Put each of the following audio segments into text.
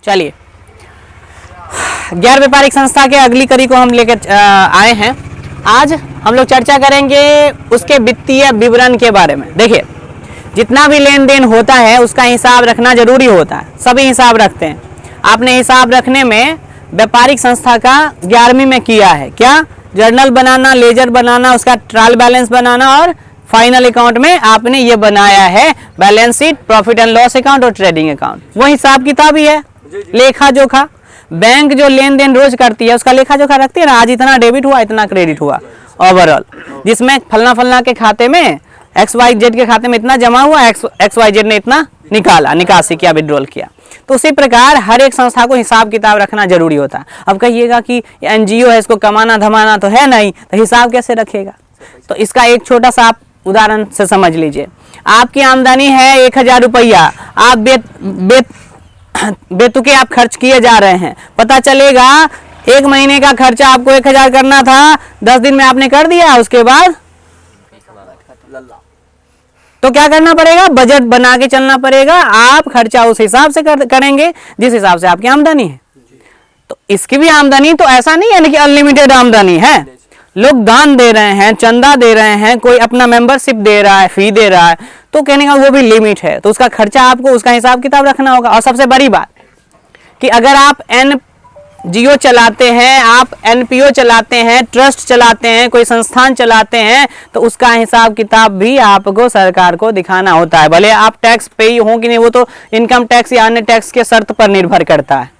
चलिए, गैर व्यापारिक संस्था के अगली कड़ी को हम लेकर आए हैं। आज हम लोग चर्चा करेंगे उसके वित्तीय विवरण के बारे में। देखिए, जितना भी लेन देन होता है उसका हिसाब रखना जरूरी होता है, सभी हिसाब रखते हैं। आपने हिसाब रखने में व्यापारिक संस्था का 11वीं में किया है क्या? जर्नल बनाना, लेजर बनाना, उसका ट्रायल बैलेंस बनाना और फाइनल अकाउंट में आपने ये बनाया है balance sheet, profit and loss account और ट्रेडिंग अकाउंट। वो हिसाब किताब ही है, लेखा जोखा। बैंक जो लेन देन रोज करती है उसका लेखा जोखा रखती है ना, आज इतना डेबिट हुआ, इतना क्रेडिट हुआ ओवरऑल, जिसमें फलना फलना के खाते में XYZ के खाते में इतना जमा हुआ, XYZ ने इतना निकाला, निकासी किया, विड्रॉल किया। तो उसी प्रकार हर एक संस्था को हिसाब किताब रखना जरूरी होता है। अब कहिएगा कि NGO है, इसको कमाना धमाना तो है नहीं, तो हिसाब कैसे रखेगा? तो इसका एक छोटा सा आप उदाहरण से समझ लीजिए। आपकी आमदनी है 1000 रुपया, आप बेतुके आप खर्च किए जा रहे हैं। पता चलेगा 1 महीने का खर्चा आपको 1000 करना था, 10 दिन में आपने कर दिया, उसके बाद तो क्या करना पड़ेगा? बजट बना के चलना पड़ेगा। आप खर्चा उस हिसाब से करेंगे जिस हिसाब से आपकी आमदनी है। तो इसकी भी आमदनी तो ऐसा नहीं है कि अनलिमिटेड आमदनी है। लोग दान दे रहे हैं, चंदा दे रहे हैं, कोई अपना मेंबरशिप दे रहा है, फी दे रहा है, तो कहने का वो भी लिमिट है। तो उसका खर्चा आपको उसका हिसाब किताब रखना होगा। और सबसे बड़ी बात कि अगर आप NGO चलाते हैं, आप NPO चलाते हैं, ट्रस्ट चलाते हैं, कोई संस्थान चलाते हैं, तो उसका हिसाब किताब भी आपको सरकार को दिखाना होता है। भले आप टैक्स पे हो कि नहीं, वो तो इनकम टैक्स या अन्य टैक्स के शर्त पर निर्भर करता है,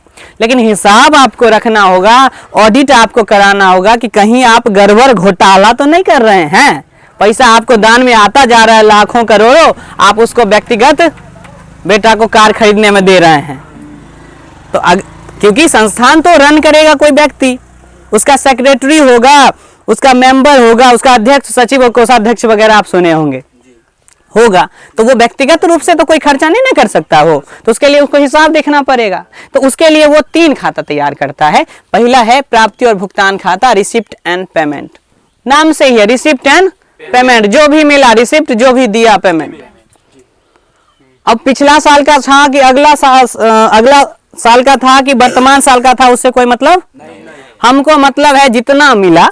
लेकिन हिसाब आपको रखना होगा, ऑडिट आपको कराना होगा कि कहीं आप गड़बड़ घोटाला तो नहीं कर रहे हैं। पैसा आपको दान में आता जा रहा है लाखों करोड़ों, आप उसको व्यक्तिगत बेटा को कार खरीदने में दे रहे हैं। तो क्योंकि संस्थान तो रन करेगा कोई व्यक्ति, उसका सेक्रेटरी होगा, उसका मेंबर होगा, उसका अध्यक्ष, सचिव और कोषाध्यक्ष वगैरह आप सुने होंगे होगा, तो वो व्यक्तिगत रूप से तो कोई खर्चा नहीं ना कर सकता हो, तो उसके लिए उसको हिसाब देखना पड़ेगा। तो उसके लिए वो 3 खाता तैयार करता है। पहला है प्राप्ति और भुगतान खाता, रिसिप्ट एंड पेमेंट। नाम से ही है, रिसिप्ट एंड पेमेंट, जो भी मिला रिसिप्ट, जो भी दिया पेमेंट। अब पिछला साल का था कि अगला साल का था कि वर्तमान साल का था, उससे कोई मतलब नहीं। हमको मतलब है जितना मिला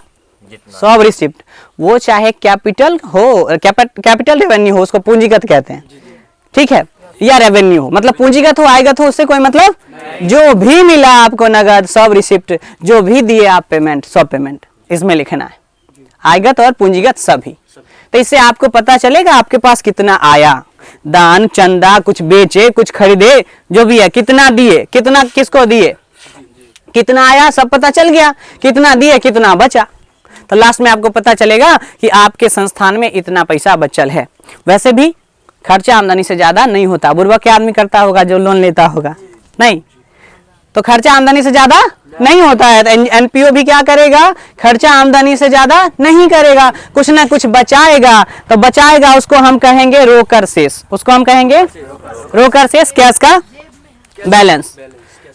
सब रिसिप्ट, वो चाहे कैपिटल हो, कैपिटल रेवेन्यू हो, उसको पूंजीगत कहते हैं, ठीक है, या रेवेन्यू हो, मतलब पूंजीगत हो, आयगत हो, उससे कोई मतलब नहीं। जो भी मिला आपको नगद सब रिसिप्ट, जो भी दिए आप पेमेंट सब पेमेंट इसमें लिखना है, आयगत और पूंजीगत सभी। तो इससे आपको पता चलेगा आपके पास कितना आया, दान चंदा, कुछ बेचे, कुछ खरीदे, जो भी है, कितना दिए, कितना किसको दिए, कितना आया, सब पता चल गया, कितना दिए, कितना बचा। तो लास्ट में आपको पता चलेगा कि आपके संस्थान में इतना पैसा बचल है। वैसे भी खर्चा आमदनी से ज्यादा नहीं होता। बुर्बक क्या आदमी करता होगा जो लोन लेता होगा? नहीं, तो खर्चा आमदनी से ज्यादा नहीं होता है। तो NPO भी क्या करेगा? खर्चा आमदनी से ज्यादा नहीं करेगा, कुछ ना कुछ बचाएगा। तो बचाएगा उसको हम कहेंगे रोकड़ शेष, उसको हम कहेंगे रोकड़ शेष, कैश का बैलेंस।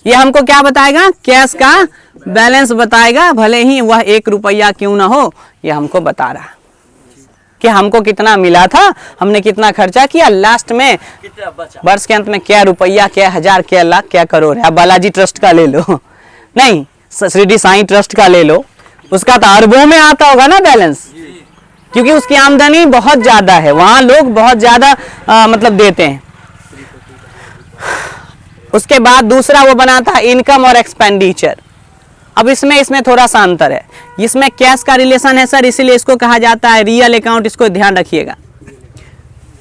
ये हमको क्या बताएगा? कैश का बैलेंस बताएगा, भले ही वह 1 रुपया क्यों ना हो, ये हमको बता रहा कि हमको कितना मिला था, हमने कितना खर्चा किया, लास्ट में वर्ष के अंत में क्या रुपया, क्या हजार, क्या लाख, क्या करोड़ है। बालाजी ट्रस्ट का ले लो, नहीं श्री साईं ट्रस्ट का ले लो, उसका तो अरबों में आता होगा ना बैलेंस, क्योंकि उसकी आमदनी बहुत ज्यादा है, वहां लोग बहुत ज्यादा मतलब देते हैं। उसके बाद दूसरा वो बनाता है इनकम और एक्सपेंडिचर। अब इसमें थोड़ा सा अंतर है, इसमें कैश का रिलेशन है सर, इसीलिए इसको कहा जाता है रियल अकाउंट। इसको ध्यान रखिएगा।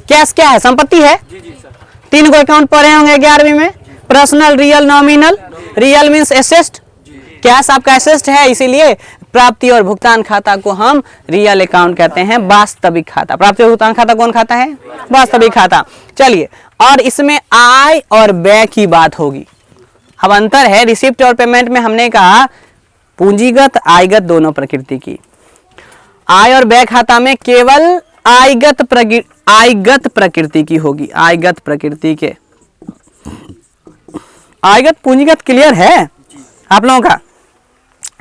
कैश क्या है? संपत्ति है। 3 गो अकाउंट पढ़े होंगे 11वीं में, personal, real, nominal. Real means asset, cash आपका एसेट है, इसीलिए प्राप्ति और भुगतान खाता को हम रियल अकाउंट कहते हैं। वास्तविक खाता, प्राप्ति और भुगतान खाता कौन खाता है? वास्तविक खाता। चलिए, और इसमें आय और व्यय की बात होगी। अब अंतर है, रिसिप्ट और पेमेंट में हमने कहा पूंजीगत आयगत दोनों प्रकृति की। आय और व्यय खाता में केवल आयगत प्रकृति की होगी, आयगत प्रकृति के। आयगत पूंजीगत क्लियर है आप लोगों का?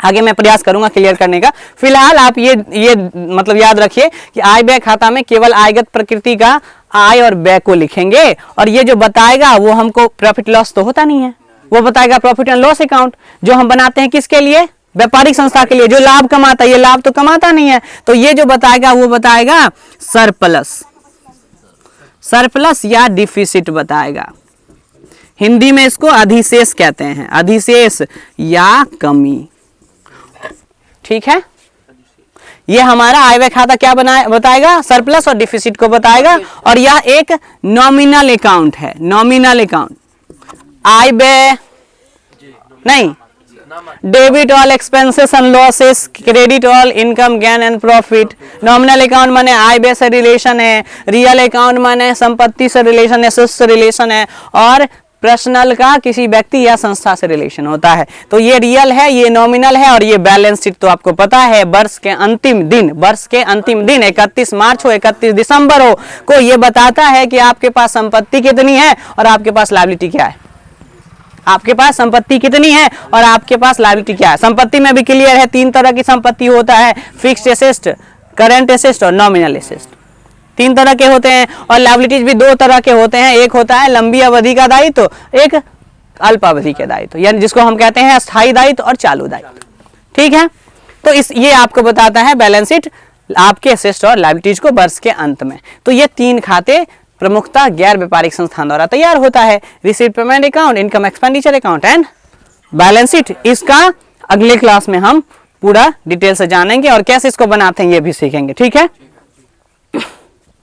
आगे मैं प्रयास करूंगा क्लियर करने का। फिलहाल आप ये मतलब याद रखिए कि आय व्यय खाता में केवल आयगत प्रकृति का आय और व्यय को लिखेंगे, और ये जो बताएगा वो हमको प्रॉफिट लॉस तो होता नहीं है, वो बताएगा प्रॉफिट एंड लॉस अकाउंट, जो हम बनाते हैं किसके लिए, व्यापारिक संस्था के लिए, जो लाभ कमाता है, ये लाभ तो कमाता नहीं है, तो ये जो बताएगा वो बताएगा सरप्लस, सरप्लस या डिफिसिट बताएगा। हिंदी में इसको अधिशेष कहते हैं, अधिशेष या कमी। ठीक है, ये हमारा आय व्यय खाता क्या बताएगा, सरप्लस और डिफिसिट को बताएगा। और यह एक नॉमिनल अकाउंट है, नॉमिनल अकाउंट। आय व्यय नहीं, debit all expenses and losses, credit all income gain and profit. Nominal account माने आय व्यय से रिलेशन है, रियल अकाउंट माने संपत्ति से रिलेशन है, एसेट्स से रिलेशन है, और पर्सनल का किसी व्यक्ति या संस्था से रिलेशन होता है। तो ये रियल है, ये नॉमिनल है, और ये बैलेंस शीट तो आपको पता है वर्ष के अंतिम दिन, वर्ष के अंतिम दिन 31 मार्च हो 31 दिसंबर हो को ये बताता है कि आपके पास संपत्ति कितनी है और आपके पास लायबिलिटी क्या है। आपके पास संपत्ति कितनी है और आपके पास लायबिलिटी क्या है। संपत्ति में भी क्लियर है, 3 तरह की संपत्ति होता है, फिक्स्ड एसेट, करंट एसेट और नॉमिनल एसेट, 3 तरह के होते हैं। और लायबिलिटीज भी 2 तरह के होते हैं, एक होता है लंबी अवधि का दायित्व, एक अल्प अवधि के दायित्व, यानी जिसको हम कहते हैं अस्थायी दायित्व और चालू दायित्व। ठीक है, तो ये आपको बताता है बैलेंस शीट आपके एसेट्स और लायबिलिटीज को वर्ष के अंत में। तो ये 3 खाते प्रमुखता गैर व्यापारिक संस्थान द्वारा तैयार होता है, receipt payment account, income expenditure account and balance sheet. इसका अगले क्लास में हम पूरा डिटेल से जानेंगे और कैसे इसको बनाते हैं ये भी सीखेंगे। ठीक है।